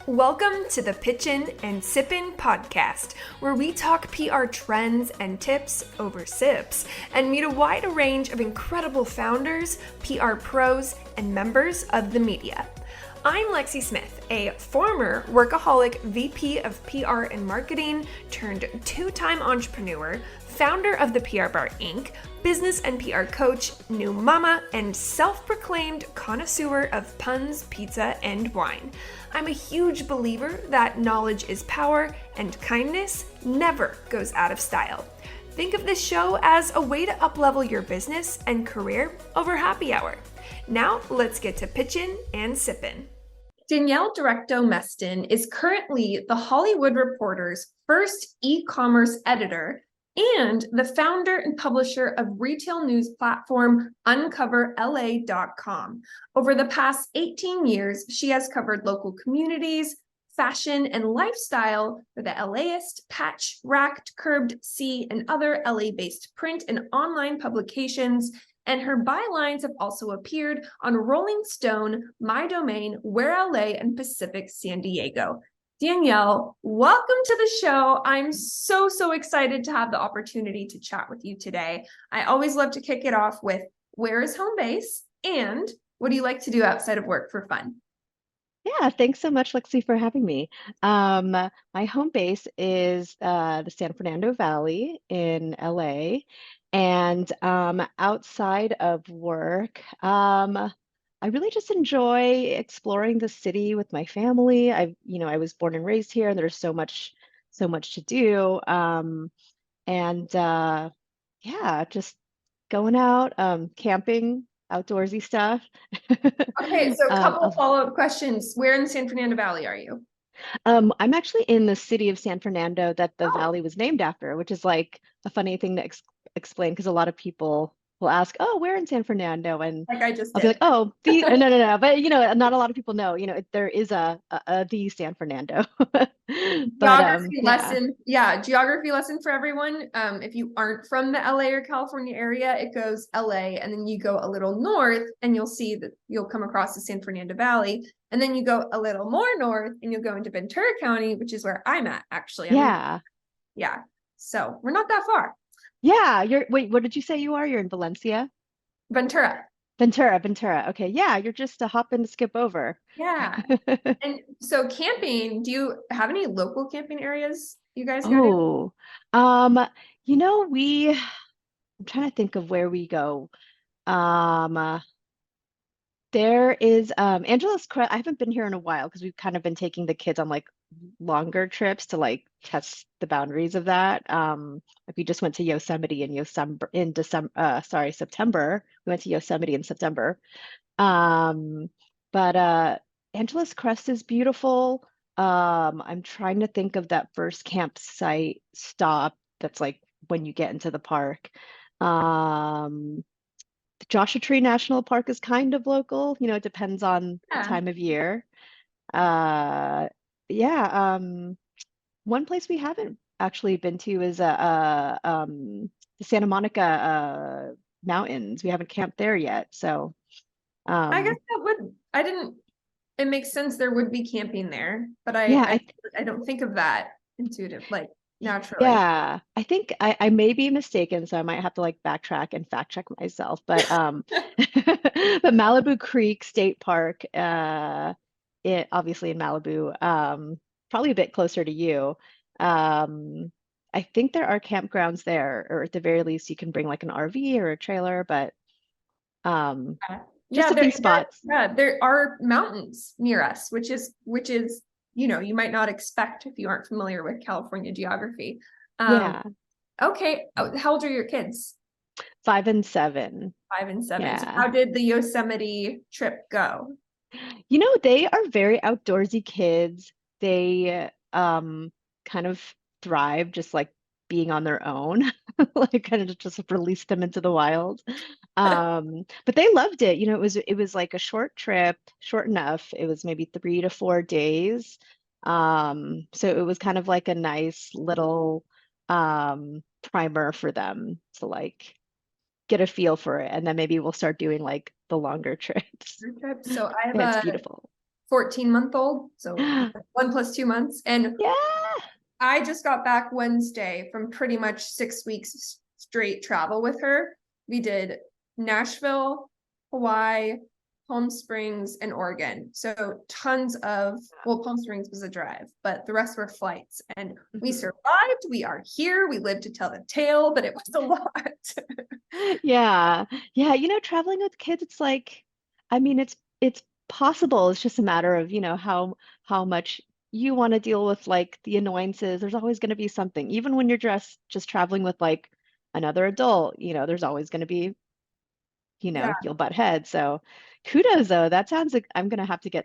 Welcome to the Pitchin and Sippin podcast, where we talk PR trends and tips over sips and meet a wide range of incredible founders, PR pros, and members of the media. I'm Lexie Smith, a former workaholic VP of PR and marketing turned two-time entrepreneur, founder of the PR Bar Inc., business and PR coach, new mama, and self-proclaimed connoisseur of puns, pizza, and wine. I'm a huge believer that knowledge is power and kindness never goes out of style. Think of this show as a way to uplevel your business and career over happy hour. Now let's get to pitchin' and sippin'. Danielle Directo-Meston is currently The Hollywood Reporter's first e-commerce editor and the founder and publisher of retail news platform UncoverLA.com. Over the past 18 years, she has covered local communities, fashion, and lifestyle for the LAist, Patch, Racked, Curbed, See, and other LA-based print and online publications, and her bylines have also appeared on Rolling Stone, MyDomaine, Where LA, and Pacific San Diego. Danielle, welcome to the show. I'm so excited to have the opportunity to chat with you today. I always love to kick it off with, where is home base? And what do you like to do outside of work for fun? Yeah, thanks so much, Lexie, for having me. My home base is the San Fernando Valley in LA. And outside of work, I really just enjoy exploring the city with my family. I was born and raised here, and there's so much to do. And yeah, just going out, camping, outdoorsy stuff. Okay, so a couple I'll follow-up questions. Where in the San Fernando Valley are you? I'm actually in the city of San Fernando that the Oh, valley was named after, which is like a funny thing to explain because a lot of people will ask, "Oh, where in San Fernando?" And like I just I'll be did. like, "Oh, the no, no, no." But not a lot of people know. There is a the San Fernando. But Geography yeah, lesson. Yeah, geography lesson for everyone. If you aren't from the LA or California area, it goes LA, and then you go a little north, and you'll see that you'll come across the San Fernando Valley. And then you go a little more north, and you'll go into Ventura County, which is where I'm at, actually. yeah, Yeah. So we're not that far. yeah. Wait, what did you say you are? You're in Valencia? Ventura. Ventura. Okay, yeah, you're just a hop and skip over. Yeah. And so camping, do you have any local camping areas you guys go to? Oh, um, you know, we I'm trying to think of where we go. Um, there is Angela's Crest. I haven't been here in a while because we've kind of been taking the kids on like longer trips to like test the boundaries of that. Like we just went to Yosemite in December, sorry, September. We went to Yosemite in September. Um, but Angela's Crest is beautiful. I'm trying to think of that first campsite stop that's like when you get into the park. Um, the Joshua Tree National Park is kind of local, it depends on the Yeah. time of year. Uh, yeah, one place we haven't actually been to is the Santa Monica mountains. We haven't camped there yet, so I guess um, I didn't, it makes sense there would be camping there, but yeah, I don't think of that intuitive, like naturally. yeah, I think I may be mistaken, so I might have to like backtrack and fact check myself. But but Malibu Creek State Park, it obviously in Malibu, probably a bit closer to you. Um, I think there are campgrounds there, or at the very least, you can bring like an RV or a trailer, but um, Yeah, just yeah, a few spots. there are mountains near us, which is, you might not expect if you aren't familiar with California geography. Um, Yeah, okay, how old are your kids? 5 and 7. 5 and 7. So Yeah. how did the Yosemite trip go? They are very outdoorsy kids. They kind of thrive just like being on their own, like kind of just release them into the wild. But they loved it. It was like a short trip, short enough. It was maybe 3 to 4 days. So it was kind of like a nice little primer for them to like get a feel for it. And then maybe we'll start doing like the longer trips. Trip. So I have Yeah, it's a beautiful. 14-month-old. So 1 + 2 months. And Yeah. I just got back Wednesday from pretty much 6 weeks straight travel with her. We did Nashville, Hawaii, Palm Springs, and Oregon. So tons of, well, Palm Springs was a drive, but the rest were flights. And we survived. We are here. We lived to tell the tale, but it was a lot. Yeah. Yeah, traveling with kids, it's like, I mean, it's possible. It's just a matter of, how much you want to deal with like the annoyances. There's always going to be something. Even when you're just traveling with like another adult, there's always going to be, Yeah. you'll butt heads. So kudos though. That sounds like I'm gonna have to get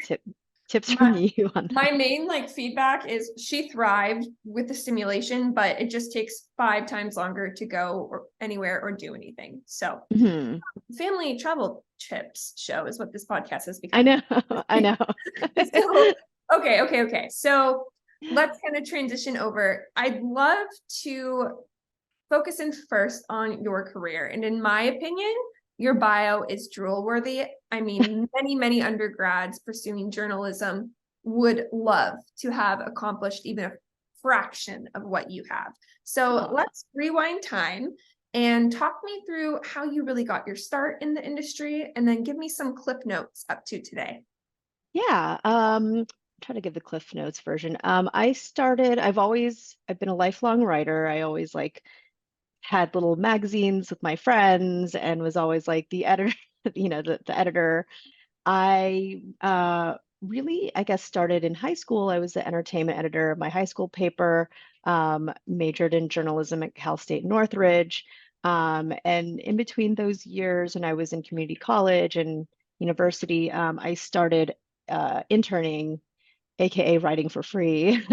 tips from My, you on my that. main feedback is she thrived with the stimulation, but it just takes 5 times longer to go or anywhere or do anything. So Mhm. family travel tips show is what this podcast has I become. know. I know. So, okay. So let's kind of transition over. I'd love to focus in first on your career. And in my opinion, your bio is drool worthy. I mean, many undergrads pursuing journalism would love to have accomplished even a fraction of what you have. So Aw. let's rewind time and talk me through how you really got your start in the industry, and then give me some clip notes up to today. Yeah. Try to give the Cliff Notes version. I've been a lifelong writer. I always like had little magazines with my friends and was always like the editor, the editor. I really, I guess, started in high school. I was the entertainment editor of my high school paper, majored in journalism at Cal State Northridge. And in between those years, when I was in community college and university, I started interning, AKA writing for free,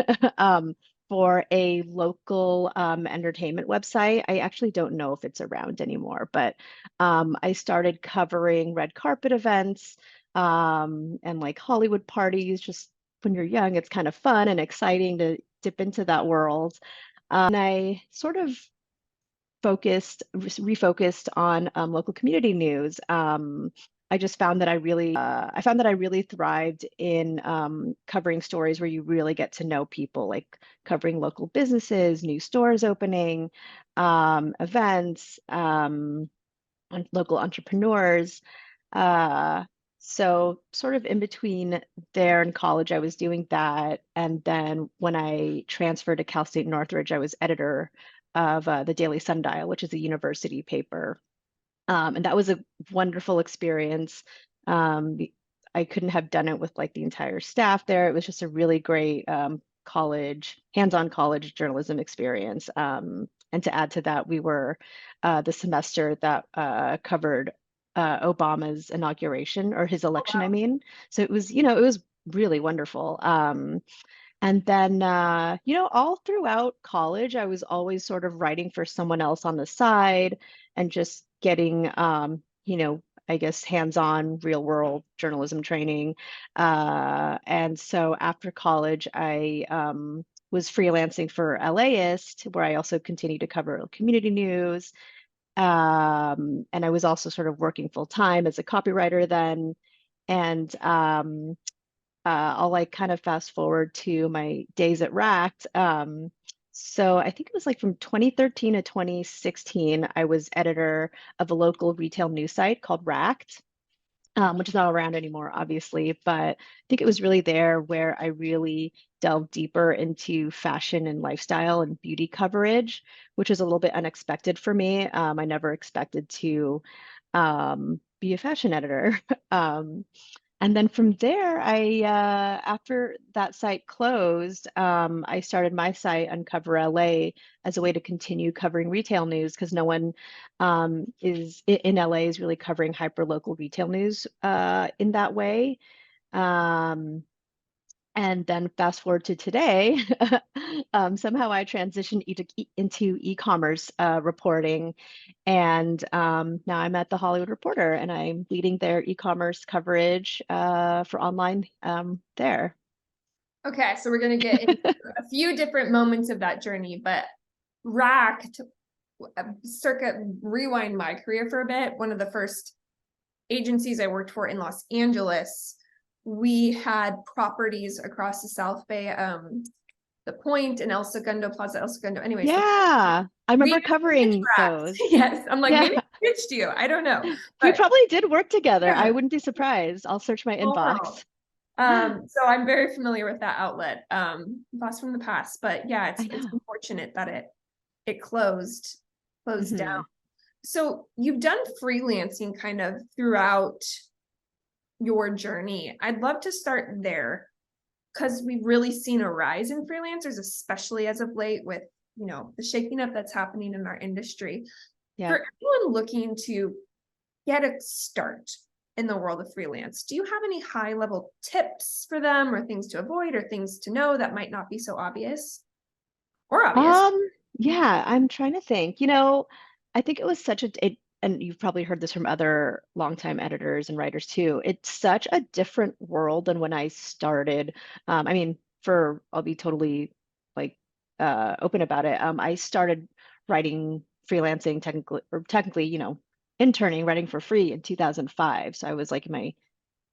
for a local entertainment website. I actually don't know if it's around anymore, but I started covering red carpet events and like Hollywood parties. Just when you're young, it's kind of fun and exciting to dip into that world. And I sort of refocused on local community news. I just found that I found that I really thrived in covering stories where you really get to know people, like covering local businesses, new stores opening, events, local entrepreneurs. Uh, so sort of in between there and college, I was doing that. And then when I transferred to Cal State Northridge, I was editor of the Daily Sundial, which is a university paper. And that was a wonderful experience. I couldn't have done it with like the entire staff there. It was just a really great hands-on college journalism experience. And to add to that, we were the semester that covered Obama's inauguration or his election, I mean. So it was really wonderful. And then, all throughout college, I was always sort of writing for someone else on the side and just getting, I guess, hands-on real world journalism training. And so after college, I was freelancing for LAist, where I also continued to cover community news. And I was also sort of working full time as a copywriter then. And I'll like kind of fast forward to my days at Racked. So I think it was like from 2013 to 2016, I was editor of a local retail news site called Racked, which is not around anymore, obviously. But I think it was really there where I really delved deeper into fashion and lifestyle and beauty coverage, which was a little bit unexpected for me. I never expected to be a fashion editor. And then from there, after that site closed, I started my site, Uncover LA, as a way to continue covering retail news because no one is in LA is really covering hyper local retail news in that way. Um, and then fast forward to today, somehow I transitioned into e-commerce reporting, and now I'm at the Hollywood Reporter, and I'm leading their e-commerce coverage for online there. Okay, so we're going to get into a few different moments of that journey, but Racked, circa rewind my career for a bit. One of the first agencies I worked for in Los Angeles we had properties across the South Bay, the Point and El Segundo Plaza, El Segundo. Anyways, Yeah, I we remember covering interact. those. Yes, I'm like, Yeah, maybe I pitched you. I don't know, we but probably did work together. I yeah, wouldn't be surprised. I'll search my small world. inbox. So I'm very familiar with that outlet, blast from the past. But yeah, I it's know. unfortunate that it closed down. Hmm. So you've done freelancing kind of throughout your journey. I'd love to start there because we've really seen a rise in freelancers, especially as of late with, the shaking up that's happening in our industry. Yeah. For anyone looking to get a start in the world of freelance, do you have any high level tips for them or things to avoid or things to know that might not be so obvious or obvious? Yeah, I'm trying to think. I think it was such and you've probably heard this from other longtime editors and writers too. It's such a different world than when I started. I mean, I'll be totally like open about it. I started writing freelancing technically, interning, writing for free in 2005. So I was like in my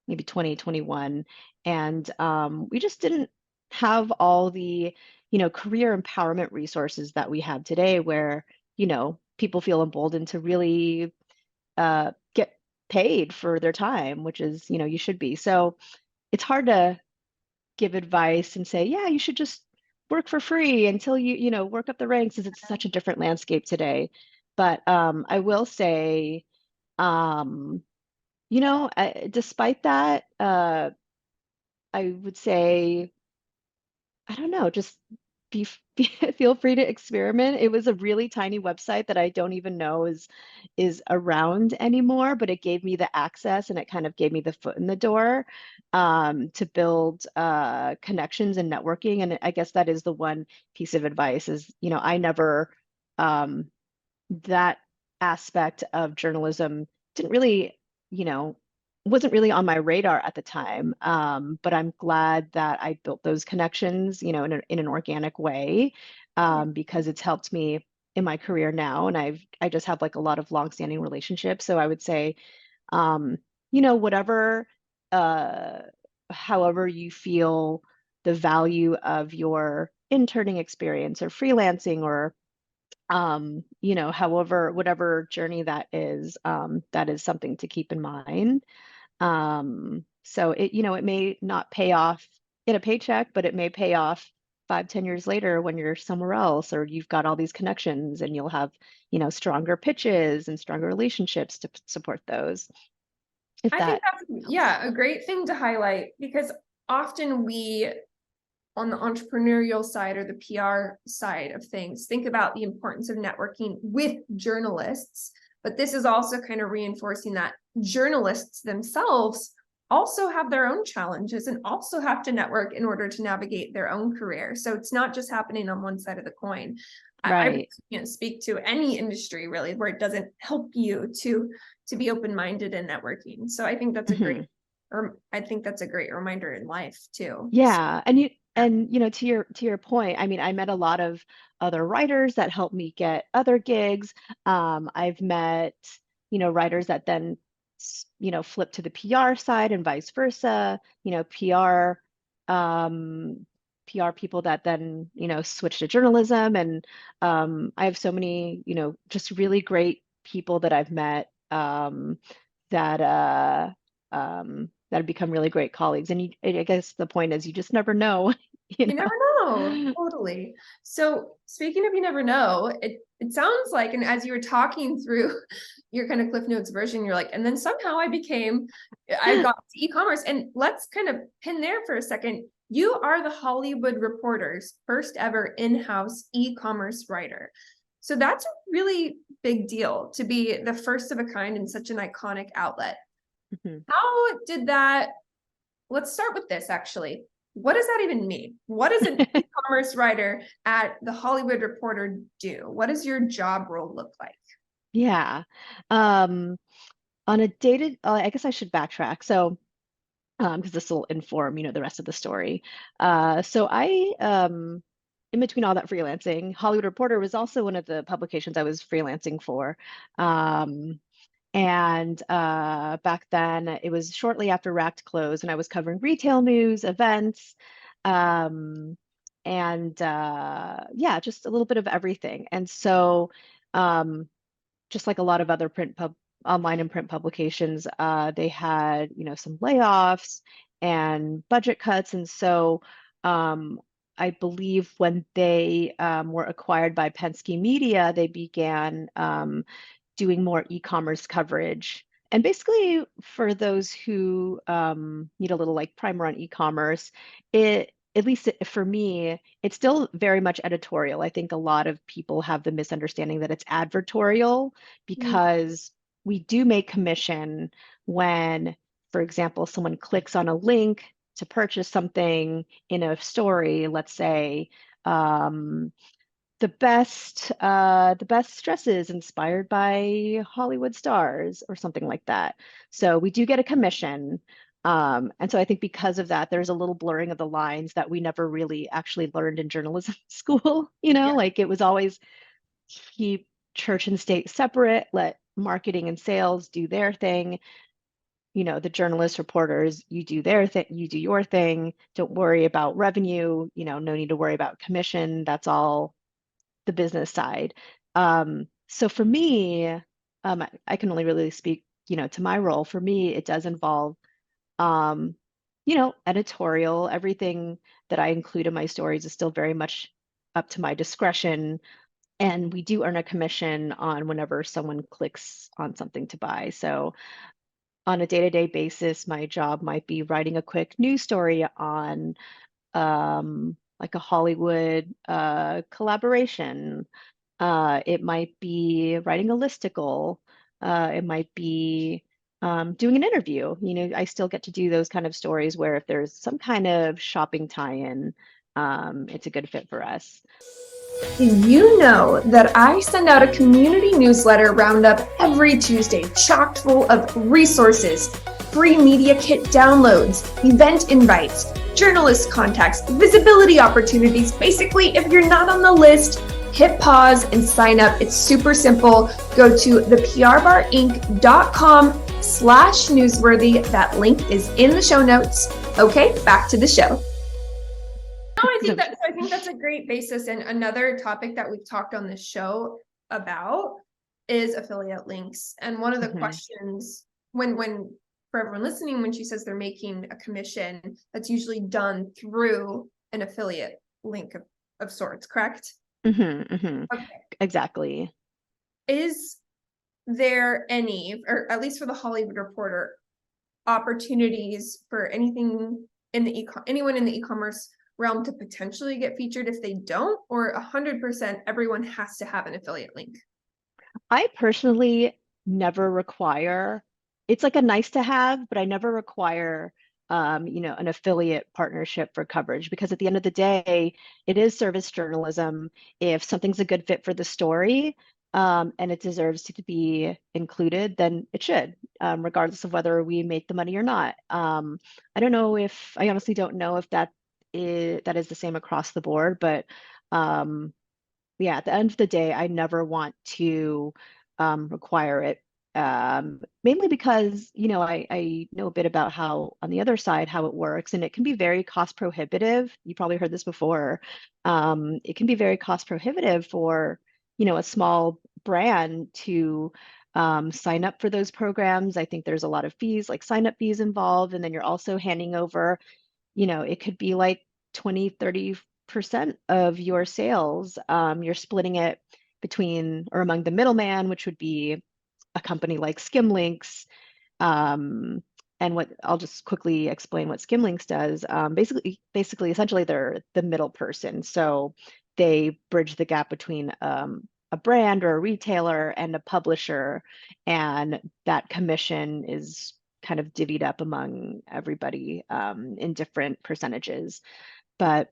maybe 2021, and we just didn't have all the career empowerment resources that we have today, where people feel emboldened to really get paid for their time, which is you should be. So it's hard to give advice and say, yeah, you should just work for free until you work up the ranks, as it's such a different landscape today. But I will say, um, despite that, I would say, I don't know, just feel free to experiment. It was a really tiny website that I don't even know is around anymore, but it gave me the access and it kind of gave me the foot in the door to build connections and networking. And I guess that is the one piece of advice is, I never um, that aspect of journalism didn't really, you know, wasn't really on my radar at the time. But I'm glad that I built those connections, in an organic way, because it's helped me in my career now. And I just have like a lot of longstanding relationships. So I would say, um, whatever, uh, however you feel the value of your interning experience or freelancing or however, whatever journey that is something to keep in mind. So it may not pay off in a paycheck, but it may pay off 5, 10 years later when you're somewhere else or you've got all these connections and you'll have, stronger pitches and stronger relationships to support those. If I think that that's, helps. yeah, a great thing to highlight because often on the entrepreneurial side or the PR side of things, think about the importance of networking with journalists. But this is also kind of reinforcing that journalists themselves also have their own challenges and also have to network in order to navigate their own career. So it's not just happening on one side of the coin. I Right. can't speak to any industry really where it doesn't help you to be open-minded and networking. So I think that's a great, Mhm. or I think that's a great reminder in life too. So, Yeah, to your point, I mean, I met a lot of other writers that helped me get other gigs. I've met, writers that then, flip to the PR side and vice versa. Um, PR people that then, switch to journalism. And I have so many, just really great people that I've met that that have become really great colleagues. And I guess the point is you just never know, you you never know, know. totally. So speaking of you never know, it sounds like, and as you were talking through your kind of Cliff Notes version, you're like, and then somehow I got to e-commerce. And let's kind of pin there for a second. You are the Hollywood Reporter's first ever in-house e-commerce writer. So that's a really big deal to be the first of a kind in such an iconic outlet. Mhm. How did that let's start with this actually. What does that even mean? What does an e-commerce writer at the Hollywood Reporter do? What does your job role look like? Yeah. Um, on a dated, I guess I should backtrack. So, because this will inform, the rest of the story. So in between all that freelancing, Hollywood Reporter was also one of the publications I was freelancing for. Um, And back then, it was shortly after Racked closed, and I was covering retail news, events, um, and yeah, just a little bit of everything. And so, um, just like a lot of other online and print publications, they had, some layoffs and budget cuts. And so um, I believe when they were acquired by Penske Media, they began doing more e-commerce coverage. And basically, for those who need a little like primer on e-commerce, at least for me, it's still very much editorial. I think a lot of people have the misunderstanding that it's advertorial because we do make commission when, for example, someone clicks on a link to purchase something in a story, let's say, um, the best dresses inspired by Hollywood stars or something like that. So we do get a commission. And so I think because of that, there's a little blurring of the lines that we never really actually learned in journalism school. Yeah. Like it was always keep church and state separate, let marketing and sales do their thing. The journalists, reporters, you do their thing, you do your thing. Don't worry about revenue, no need to worry about commission. That's all the business side. So for me, I can only really speak, to my role. For me, it does involve, um, editorial. Everything that I include in my stories is still very much up to my discretion. And we do earn a commission on whenever someone clicks on something to buy. So on a day-to-day basis, my job might be writing a quick news story on like a Hollywood collaboration. It might be writing a listicle. It might be doing an interview. I still get to do those kind of stories where if there's some kind of shopping tie-in, it's a good fit for us. Did you know that I send out a community newsletter roundup every Tuesday, chock full of resources, free media kit downloads, event invites, journalist contacts, visibility opportunities. Basically, if you're not on the list, hit pause and sign up. It's super simple. Go to theprbarinc.com/newsworthy. That link is in the show notes. Okay, back to the show. No, I think that's a great basis. And another topic that we've talked on this show about is affiliate links. And one of the questions when for everyone listening, when she says they're making a commission, that's usually done through an affiliate link of sorts, correct? Okay. Exactly. Is there any, or at least for the Hollywood Reporter, opportunities for anything in the anyone in the e-commerce realm to potentially get featured if they don't, or 100% everyone has to have an affiliate link? I personally never require, it's like a nice to have, but I never require, an affiliate partnership for coverage because at the end of the day, it is service journalism. If something's a good fit for the story, and it deserves to be included, then it should, regardless of whether we make the money or not. I honestly don't know if that is the same across the board, but um, yeah, at the end of the day, I never want to require it. Mainly because, I know a bit about how on the other side how it works, and it can be very cost prohibitive. You probably heard this before. It can be very cost prohibitive for, a small brand to sign up for those programs. I think there's a lot of fees, like sign up fees involved, and then you're also handing over, it could be like 20, 30% of your sales. You're splitting it between or among the middleman, which would be a company like Skimlinks. Um, and what I'll just quickly explain what Skimlinks does. Basically, essentially, they're the middle person. So they bridge the gap between a brand or a retailer and a publisher, and that commission is kind of divvied up among everybody in different percentages. But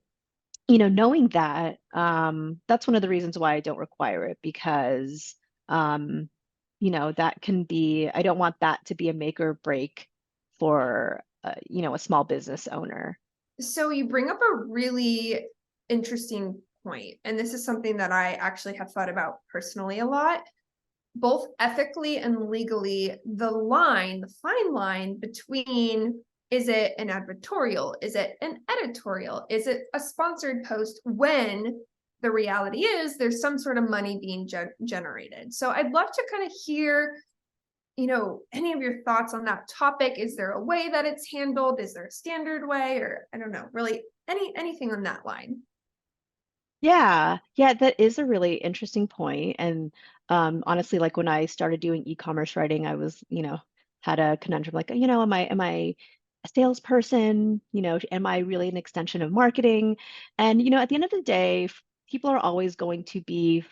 knowing that, that's one of the reasons why I don't require it because um, that can be, I don't want that to be a make or break for a small business owner. So you bring up a really interesting point, and this is something that I actually have thought about personally a lot. both ethically and legally, the fine line between, is it an advertorial? Is it an editorial? Is it a sponsored post, when the reality is there's some sort of money being generated? So I'd love to kind of hear, any of your thoughts on that topic. Is there a way that it's handled? Is there a standard way? Or I don't know, really anything on that line. Yeah, yeah, that is a really interesting point. And honestly, like when I started doing e-commerce writing, I was, had a conundrum like, am I a salesperson? Am I really an extension of marketing? And, at the end of the day, people are always going to be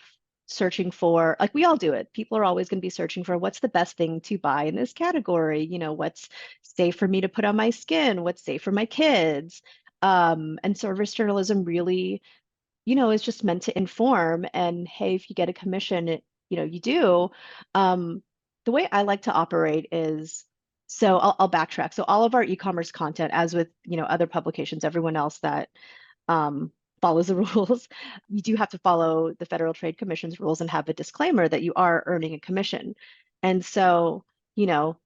searching for, like we all do it. People are always going to be searching for what's the best thing to buy in this category, what's safe for me to put on my skin, what's safe for my kids. And service journalism really is just meant to inform. And hey, if you get a commission, you do. Um, the way I like to operate is, so I'll backtrack. So all of our e-commerce content, as with, other publications, everyone else that um, follows the rules, you do have to follow the Federal Trade Commission's rules and have a disclaimer that you are earning a commission. And so,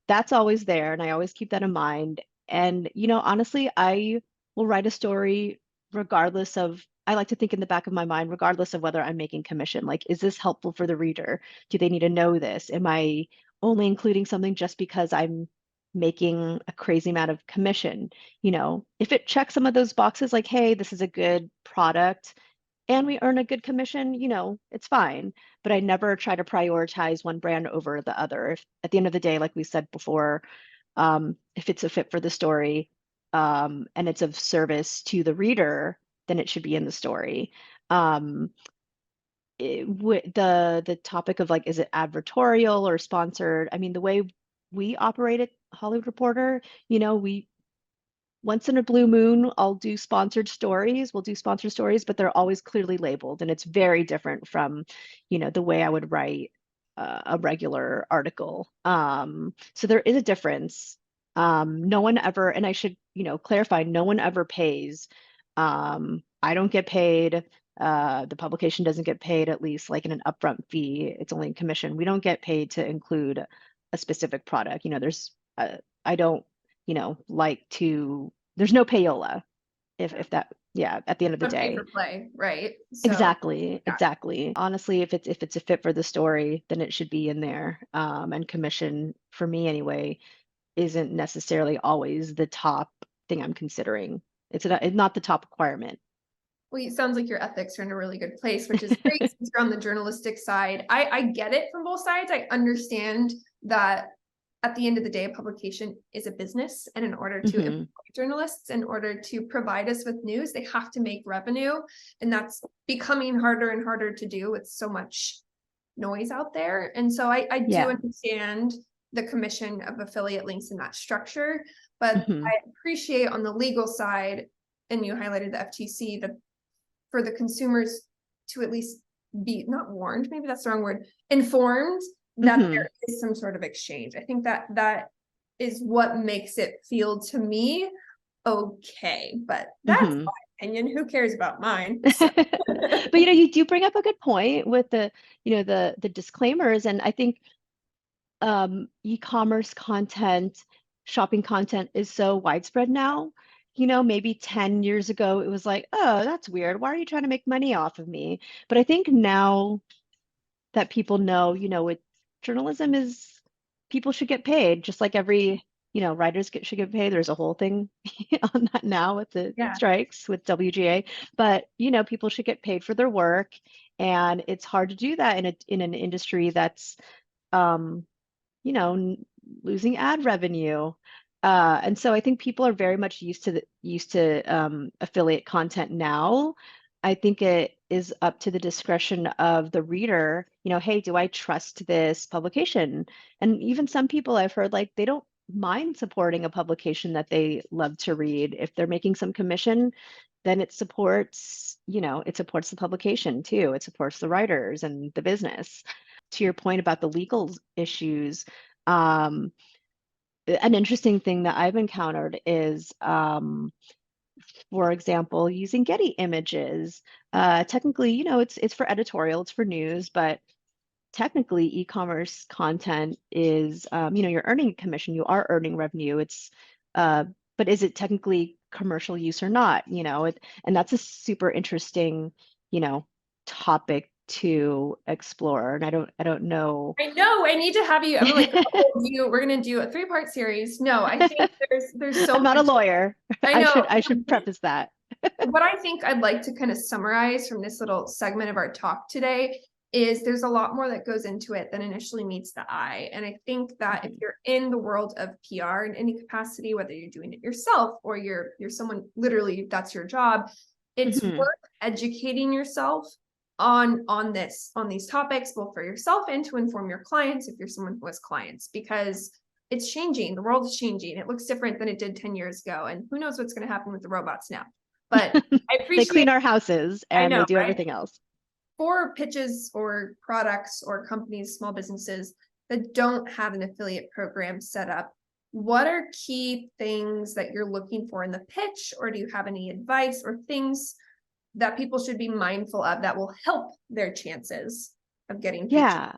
that's always there. And I always keep that in mind. And, honestly, I will write a story regardless of, I like to think in the back of my mind, regardless of whether I'm making commission. Like, is this helpful for the reader? Do they need to know this? Am I only including something just because I'm making a crazy amount of commission? If it checks some of those boxes, like, hey, this is a good product and we earn a good commission, it's fine. But I never try to prioritize one brand over the other. If at the end of the day, like we said before, if it's a fit for the story, and it's of service to the reader, then it should be in the story. The topic of like, is it advertorial or sponsored? I mean, the way we operate at Hollywood Reporter, we once in a blue moon, I'll do sponsored stories. We'll do sponsored stories, but they're always clearly labeled, and it's very different from, the way I would write a regular article. So there is a difference. No one ever, and I should, clarify, no one ever pays. I don't get paid. The publication doesn't get paid, at least like in an upfront fee. It's only commission. We don't get paid to include a specific product. I don't like to, there's no payola if that, yeah, at the end of the A pay day. for play, right? So Exactly, yeah. exactly. Honestly, if it's a fit for the story, then it should be in there. And commission, for me anyway, isn't necessarily always the top thing I'm considering. It's not the top requirement. Well, it sounds like your ethics are in a really good place, which is great since you're on the journalistic side. I get it from both sides. I understand that at the end of the day, a publication is a business. And in order to employ journalists, in order to provide us with news, they have to make revenue. And that's becoming harder and harder to do with so much noise out there. And so I do Yeah. understand the commission of affiliate links in that structure, but hmm I appreciate on the legal side, and you highlighted the FTC, for the consumers to at least be not warned, maybe that's the wrong word, informed that hmm there is some sort of exchange. I think that is what makes it feel to me okay, but that's hmm my opinion. Who cares about mine? So. But you do bring up a good point with the disclaimers, and I think e-commerce content, shopping content is so widespread now. Maybe 10 years ago, it was like, oh, that's weird. Why are you trying to make money off of me? But I think now that people know, journalism is, people should get paid, just like every, writers should get paid. There's a whole thing on that now with the Yeah. strikes with WGA. But, people should get paid for their work. And it's hard to do that in an industry that's um, losing ad revenue. And so I think people are very much used to affiliate content now. I think it is up to the discretion of the reader, hey, do I trust this publication? And even some people I've heard, like, they don't mind supporting a publication that they love to read. If they're making some commission, then it supports the publication too. It supports the writers and the business. To your point about the legal issues, um, an interesting thing that I've encountered is, for example, using Getty images. Technically, it's for editorial, it's for news, but technically e-commerce content is, you're earning a commission, you are earning revenue. Uh, but is it technically commercial use or not? And that's a super interesting, you know, topic to explore. And I don't know. I know I need to have you. I'm like, oh, we're gonna do a 3-part series. No, I think there's so I'm not a much. lawyer. I I should know. I should preface that. What I think I'd like to kind of summarize from this little segment of our talk today is there's a lot more that goes into it than initially meets the eye. And I think that if Mhm. you're in the world of PR in any capacity, whether you're doing it yourself or you're someone literally that's your job, it's Mhm. worth educating yourself on these topics, both for yourself and to inform your clients if you're someone who has clients, because it's changing. The world is changing. It looks different than it did 10 years ago. And who knows what's going to happen with the robots now. But I They appreciate, clean our houses I and they know, do right? everything else. For pitches or products or companies, small businesses that don't have an affiliate program set up, what are key things that you're looking for in the pitch? Or do you have any advice or things that people should be mindful of that will help their chances of getting featured? Yeah.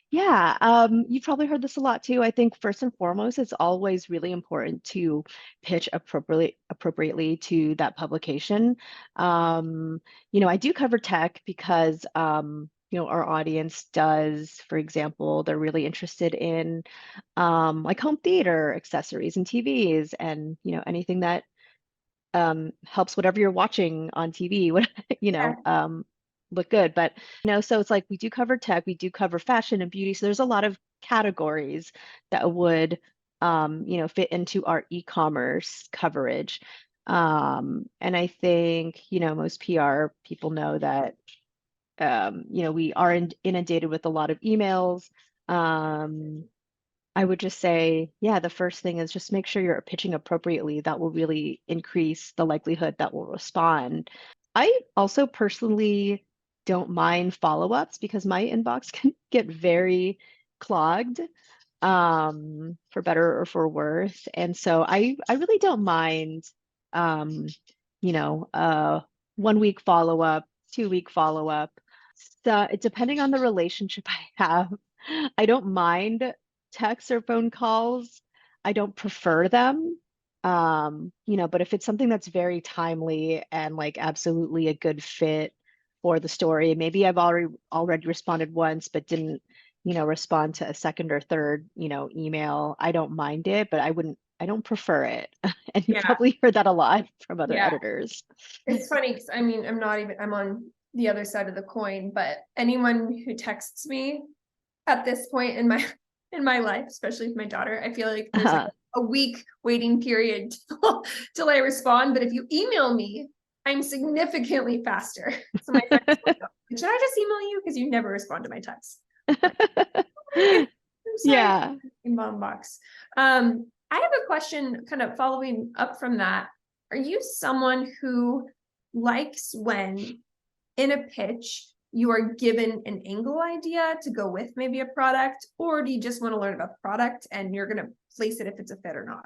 Yeah, you've probably heard this a lot too. I think first and foremost, it's always really important to pitch appropriately to that publication. I do cover tech because our audience does, for example, they're really interested in like home theater accessories and TVs and anything that helps whatever you're watching on TV, Yeah, look good. But so it's like we do cover tech, we do cover fashion and beauty. So there's a lot of categories that would fit into our e-commerce coverage. And I think, most PR people know that we are inundated with a lot of emails. Um, I would just say, yeah, the first thing is just make sure you're pitching appropriately. That will really increase the likelihood that we'll respond. I also personally don't mind follow-ups because my inbox can get very clogged, for better or for worse. And so I really don't mind, um, 1 week follow-up, 2 week follow-up. So depending on the relationship I have, I don't mind texts or phone calls. I don't prefer them. But if it's something that's very timely and like absolutely a good fit for the story, maybe I've already responded once, but didn't, respond to a second or third, email. I don't mind it, but I don't prefer it. And you've yeah, probably heard that a lot from other yeah. editors. It's funny because I mean, I'm on the other side of the coin, but anyone who texts me at this point in my life, especially with my daughter, I feel like there's like a week waiting period till I respond. But if you email me, I'm significantly faster. So my friends will go, should I just email you? Because you never respond to my texts. I'm sorry, Yeah. in mom box. I have a question kind of following up from that. Are you someone who likes when in a pitch you are given an angle idea to go with maybe a product, or do you just want to learn about the product and you're going to place it if it's a fit or not?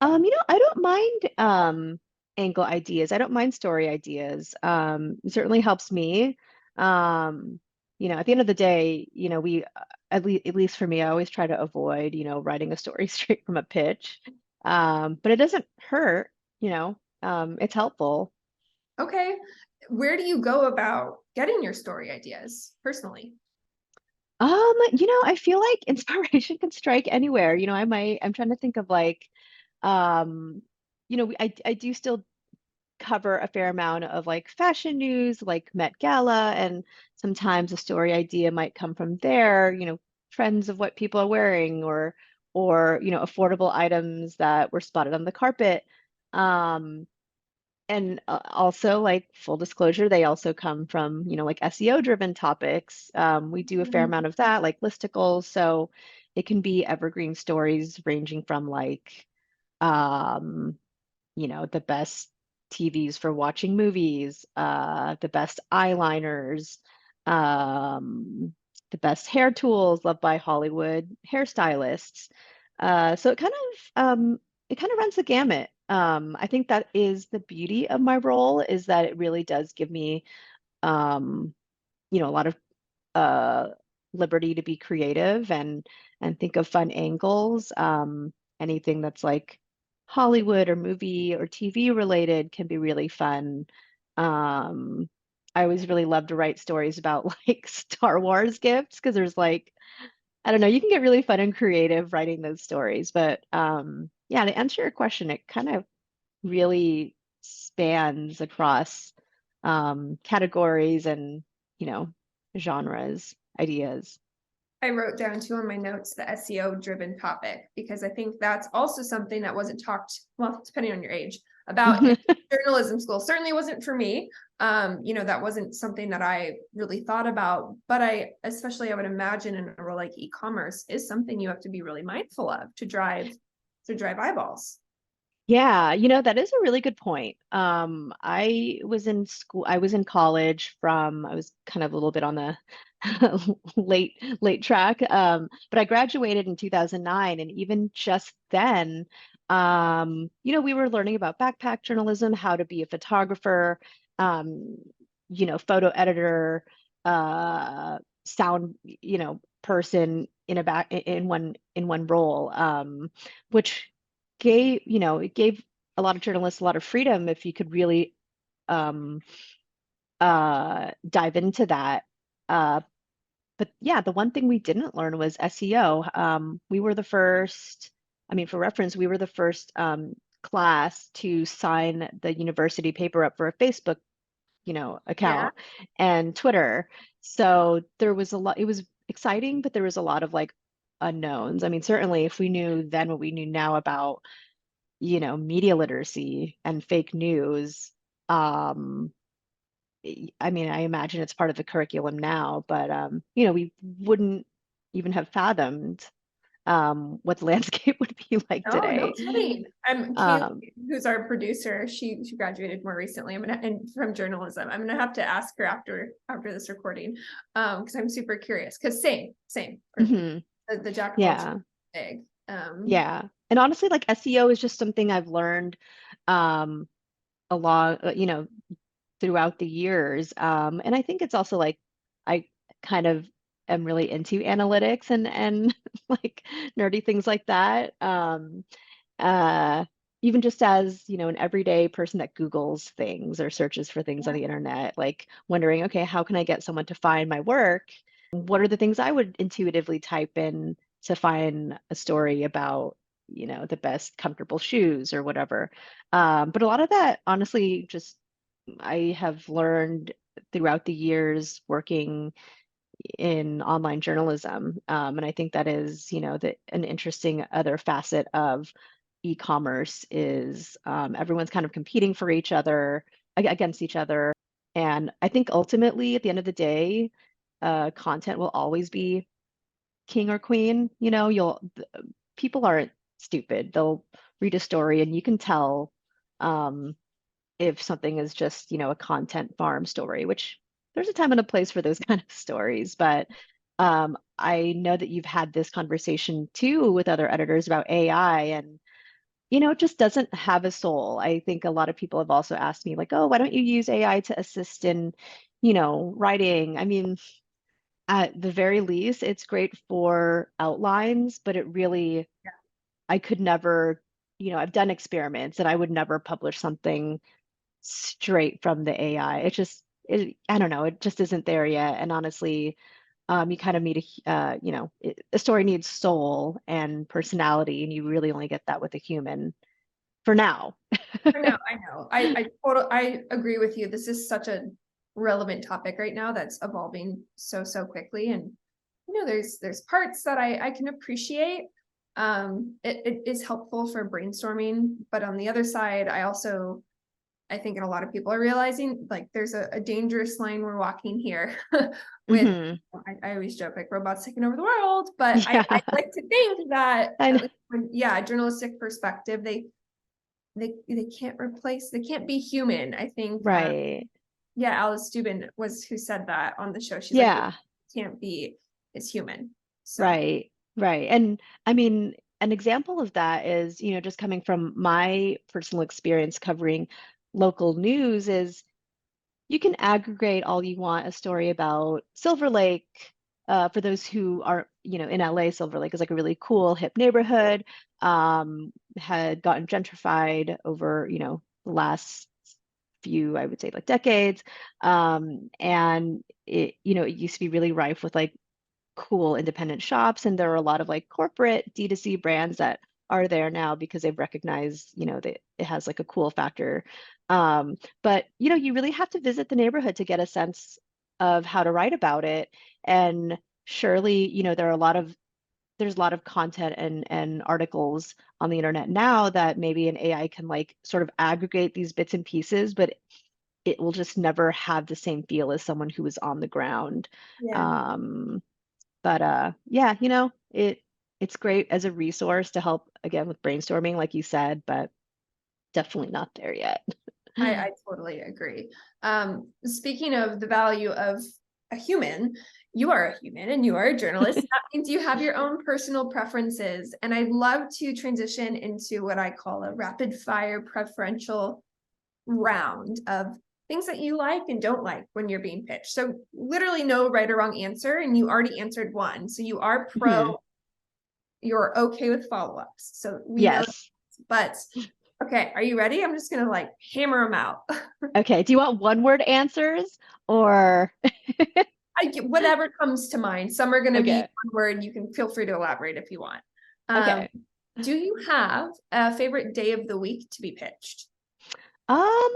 I don't mind angle ideas. I don't mind story ideas. It certainly helps me. At the end of the day, we at least for me, I always try to avoid, writing a story straight from a pitch. But it doesn't hurt, it's helpful. Okay. Where do you go about getting your story ideas personally? I feel like inspiration can strike anywhere. I'm trying to think of like, um, I do still cover a fair amount of like fashion news, like Met Gala, and sometimes a story idea might come from there, trends of what people are wearing or affordable items that were spotted on the carpet. Um, and also like full disclosure, they also come from, like SEO driven topics. We do a fair amount of that, like listicles. So it can be evergreen stories ranging from like um the best TVs for watching movies, the best eyeliners, the best hair tools loved by Hollywood hairstylists. So it kind of runs the gamut. I think that is the beauty of my role is that it really does give me, um, a lot of uh, liberty to be creative and think of fun angles. Anything that's like Hollywood or movie or TV related can be really fun. Um, I always really love to write stories about like Star Wars gifts because there's like, I don't know, you can get really fun and creative writing those stories. But yeah, to answer your question, it kind of really spans across categories and, you know, genres, ideas. I wrote down too on my notes the SEO driven topic because I think that's also something that wasn't talked, well, depending on your age, about in journalism school. Certainly wasn't for me. That wasn't something that I really thought about, but I would imagine in a role like e-commerce is something you have to be really mindful of to drive eyeballs. Yeah, that is a really good point. I was in school, I was in college I was kind of a little bit on the late track. But I graduated in 2009, and even just then, we were learning about backpack journalism, how to be a photographer, um, photo editor, sound, person in one role, which it gave a lot of journalists a lot of freedom if you could really um, dive into that. Uh, but yeah, the one thing we didn't learn was SEO. We were the first, I mean, for reference, we were the first class to sign the university paper up for a Facebook, Yeah. account and Twitter. So there was a lot, it was exciting, but there was a lot of like unknowns. I mean, certainly if we knew then what we knew now about media literacy and fake news. Um, I mean, I imagine it's part of the curriculum now, but we wouldn't even have fathomed what the landscape would be like Oh, no today. kidding. Kaylee, Um, who's our producer, she graduated more recently. And from journalism. I'm gonna have to ask her after this recording, because I'm super curious. Because same for me. mhm, The jack of all trades yeah, big. yeah. And honestly, like SEO is just something I've learned um, along, throughout the years. And I think it's also like I kind of am really into analytics and like nerdy things like that. Uh, Even just as, an everyday person that Googles things or searches for things on the internet, like wondering, okay, how can I get someone to find my work? What are the things I would intuitively type in to find a story about, the best comfortable shoes or whatever. But a lot of that, honestly, just I have learned throughout the years working in online journalism. And I think that is, an interesting other facet of e-commerce is everyone's kind of competing for each other, against each other. And I think ultimately, at the end of the day, content will always be king or queen. People aren't stupid. They'll read a story and you can tell um, if something is just, a content farm story, which there's a time and a place for those kind of stories. But I know that you've had this conversation too with other editors about AI, and it just doesn't have a soul. I think a lot of people have also asked me, like, oh, why don't you use AI to assist in, writing? I mean, at the very least, it's great for outlines, but it really, I could never, I've done experiments and I would never publish something straight from the AI. I don't know, it just isn't there yet. And honestly, you kind of need a story needs soul and personality, and you really only get that with a human for now. I know, I know. I agree with you. This is such a relevant topic right now that's evolving so quickly. And there's parts that I can appreciate. It is helpful for brainstorming, but on the other side, I think a lot of people are realizing like there's a dangerous line we're walking here with Hmm. I always joke like robots taking over the world, but I Yeah, like to think that I at know. least from, yeah, a journalistic perspective, they can't replace, they can't be human. I think Right. yeah, Alice Dubin was who said that on the show. She's like, what Yeah, can't be is human. So right. Right. And I mean, an example of that is, just coming from my personal experience covering local news is you can aggregate all you want a story about Silver Lake. For those who are, in LA, Silver Lake is like a really cool, hip neighborhood. Had gotten gentrified over, the last few, I would say, like decades. And it used to be really rife with like cool independent shops, and there are a lot of like corporate D2C brands that are there now because they've recognized, that it has like a cool factor. But you really have to visit the neighborhood to get a sense of how to write about it. And surely, there's a lot of content and articles on the internet now that maybe an AI can like sort of aggregate these bits and pieces, but it will just never have the same feel as someone who is on the ground. Yeah. Um, but yeah, it's great as a resource to help again with brainstorming, like you said, but definitely not there yet. I totally agree. Speaking of the value of a human, you are a human and you are a journalist. That means you have your own personal preferences. And I'd love to transition into what I call a rapid fire preferential round of things that you like and don't like when you're being pitched. So literally no right or wrong answer. And you already answered one. So you are Mhm. pro, you're okay with follow-ups. So we know, Yes. but okay, are you ready? I'm just gonna like hammer them out. Okay. Do you want one word answers or I get whatever comes to mind. Some are gonna be okay. one word. You can feel free to elaborate if you want. Um, Okay. do you have a favorite day of the week to be pitched? Um,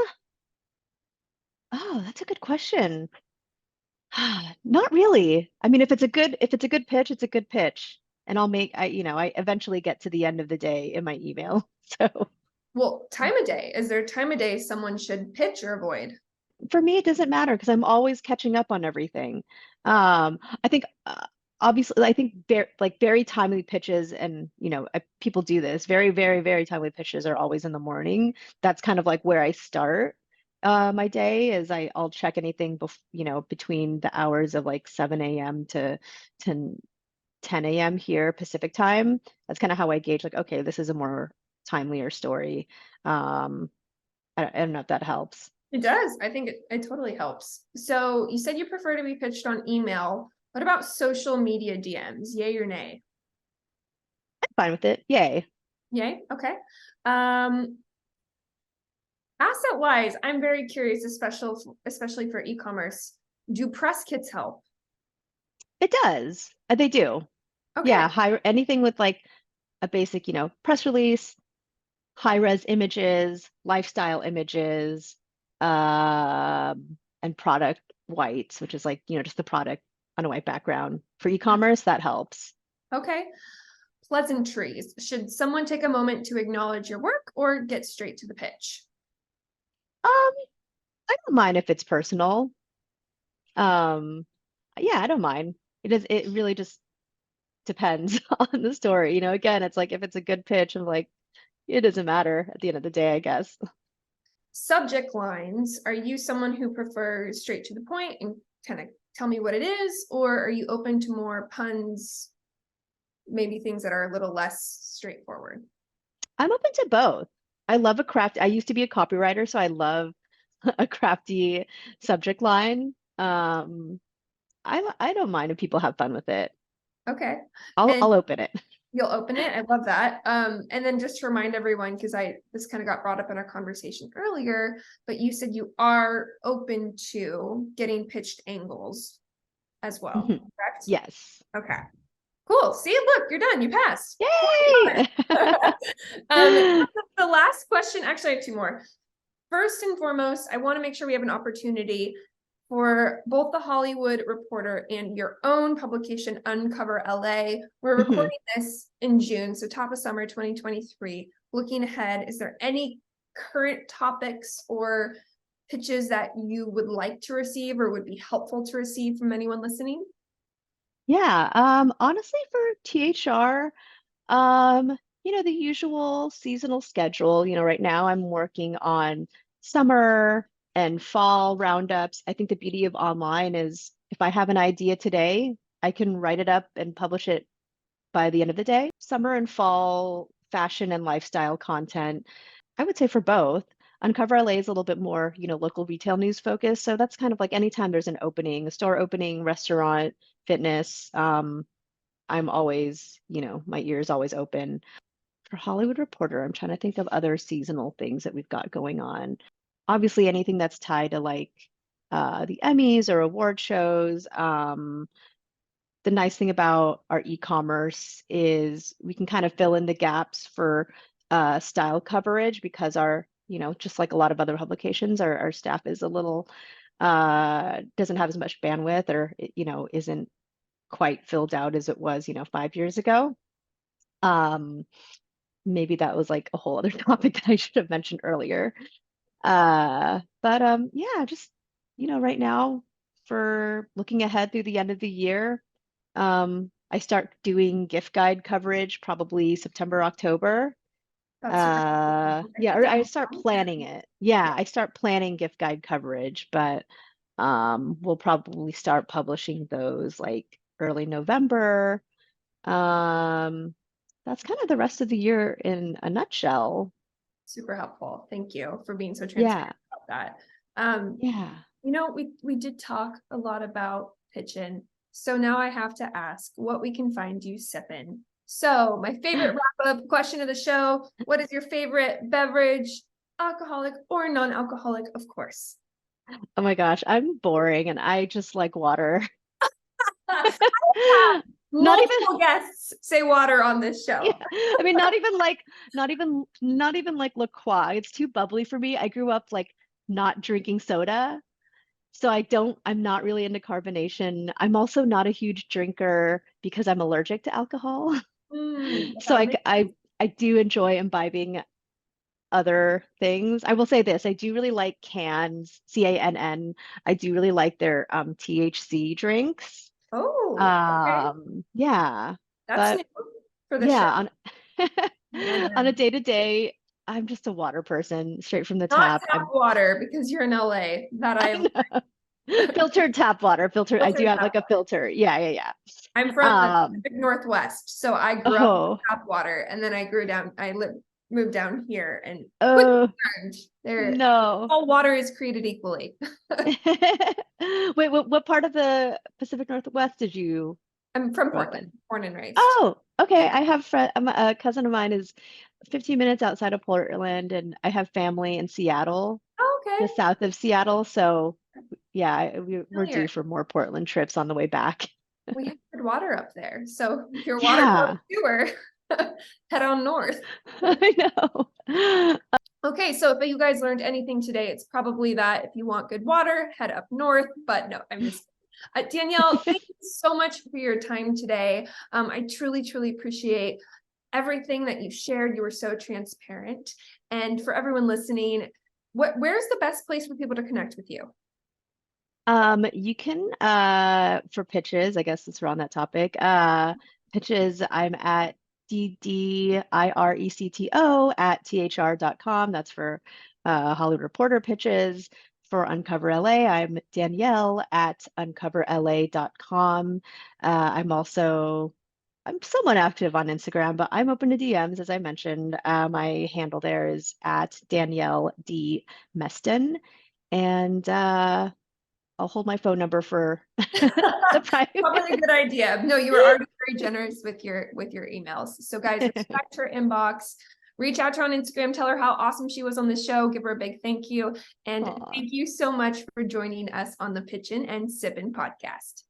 oh, that's a good question. Not really. I mean, if it's a good pitch, it's a good pitch. And I eventually get to the end of the day in my email. So Well, time of day. Is there a time of day someone should pitch or avoid? for me, it doesn't matter because I'm always catching up on everything. I think obviously, I think very timely pitches, and people do this. Very, very, very timely pitches are always in the morning. That's kind of like where I start my day. Is I'll check anything between the hours of like 7 a.m. to 10 a.m. here Pacific time. That's kind of how I gauge like, okay, this is a more timelier story. Um, I don't know if that helps. It does. I think it totally helps. So you said you prefer to be pitched on email. What about social media DMs? Yay or nay? Fine with it. Yay. Yay. Okay. Um, asset wise, I'm very curious, especially for e-commerce. Do press kits help? It does. They do. Okay. Yeah, anything with like a basic, press release, high res images, lifestyle images, and product whites, which is like, just the product on a white background. For e-commerce, that helps. Okay. Pleasantries. Should someone take a moment to acknowledge your work or get straight to the pitch? Um, I don't mind if it's personal. Um, yeah, I don't mind. It really just depends on the story. Again, it's like if it's a good pitch, I'm like, it doesn't matter at the end of the day, I guess. Subject lines. Are you someone who prefers straight to the point and kind of tell me what it is, or are you open to more puns, maybe things that are a little less straightforward? I'm open to both. I love a craft. I used to be a copywriter, so I love a crafty subject line. I don't mind if people have fun with it. Okay. I'll And I'll open it. you'll open it. I love that. And then just to remind everyone, because this kind of got brought up in our conversation earlier, but you said you are open to getting pitched angles as well, Mhm. correct? Yes. Okay. Cool. See, look, you're done. You passed. Yay! The last question, actually, I have two more. First and foremost, I want to make sure we have an opportunity for both the Hollywood Reporter and your own publication, Uncover LA. We're Mhm. recording this in June, so top of summer 2023. Looking ahead, is there any current topics or pitches that you would like to receive or would be helpful to receive from anyone listening? Yeah, honestly for THR, the usual seasonal schedule. Right now I'm working on summer and fall roundups. I think the beauty of online is if I have an idea today, I can write it up and publish it by the end of the day. Summer and fall fashion and lifestyle content, I would say for both. Uncover LA is a little bit more, local retail news focused. So that's kind of like anytime there's an opening, a store opening, restaurant, fitness, I'm always, my ear is always open. For Hollywood Reporter, I'm trying to think of other seasonal things that we've got going on. Obviously, anything that's tied to like the Emmys or award shows. The nice thing about our e-commerce is we can kind of fill in the gaps for style coverage because just like a lot of other publications, our staff is a little doesn't have as much bandwidth or isn't quite filled out as it was 5 years ago. Maybe that was like a whole other topic that I should have mentioned earlier. But yeah, just right now for looking ahead through the end of the year, I start doing gift guide coverage probably September, October. That's super cool. Yeah, or I start planning it. Yeah, I start planning gift guide coverage, but we'll probably start publishing those like early November. That's kind of the rest of the year in a nutshell. Super helpful. Thank you for being so Yeah. transparent about that. Yeah. We did talk a lot about Pitchin. So now I have to ask what we can find you sipping. So my favorite wrap-up question of the show, what is your favorite beverage, alcoholic or non-alcoholic, of course? Oh my gosh, I'm boring and I just like water. Not even Multiple guests say water on this show. Yeah. I mean, not even like LaCroix. It's too bubbly for me. I grew up like not drinking soda. So I'm not really into carbonation. I'm also not a huge drinker because I'm allergic to alcohol. So I do enjoy imbibing other things. I will say this, I do really like cans, CANN. I do really like their THC drinks. Oh, okay. Yeah. That's But new for the yeah, show. on a day-to-day, I'm just a water person, straight from the Not tap. tap water because you're in LA. That I Filtered tap water. I do have like a filter. Yeah. I'm from the Pacific Northwest, so I grew up with tap water, and then moved down here, and all water is created equally. Wait, what part of the Pacific Northwest did you? I'm from Portland, born and raised. Oh, okay. I have a cousin of mine is 15 minutes outside of Portland, and I have family in Seattle, just south of Seattle. So yeah, we're due for more Portland trips on the way back. We have good water up there, so if your water tour, head on north. I know. Okay, so if you guys learned anything today, it's probably that if you want good water, head up north. But no, I'm just Danielle, thank you so much for your time today. I truly, truly appreciate everything that you've shared. You were so transparent. And for everyone listening, where's the best place for people to connect with you? You can, for pitches, I guess since we're on that topic, pitches, I'm at DDIRECTO@THR.com. That's for Hollywood Reporter pitches. For Uncover LA, I'm Danielle at uncoverla.com. I'm somewhat active on Instagram, but I'm open to DMs, as I mentioned. My handle there is at Danielle D.Meston. And I'll hold my phone number for the private. Probably a good idea. No, you were already very generous with your emails. So guys, respect her inbox. Reach out to her on Instagram. Tell her how awesome she was on the show. Give her a big thank you. And thank you so much for joining us on the Pitchin and Sippin podcast.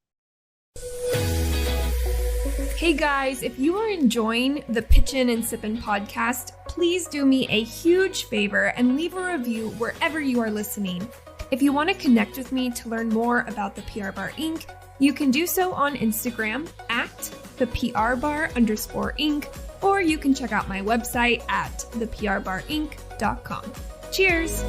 Hey guys, if you are enjoying the Pitchin and Sippin podcast, please do me a huge favor and leave a review wherever you are listening. If you want to connect with me to learn more about the PR Bar Inc., you can do so on Instagram at @thePRBar_Inc., or you can check out my website at theprbarinc.com. Cheers!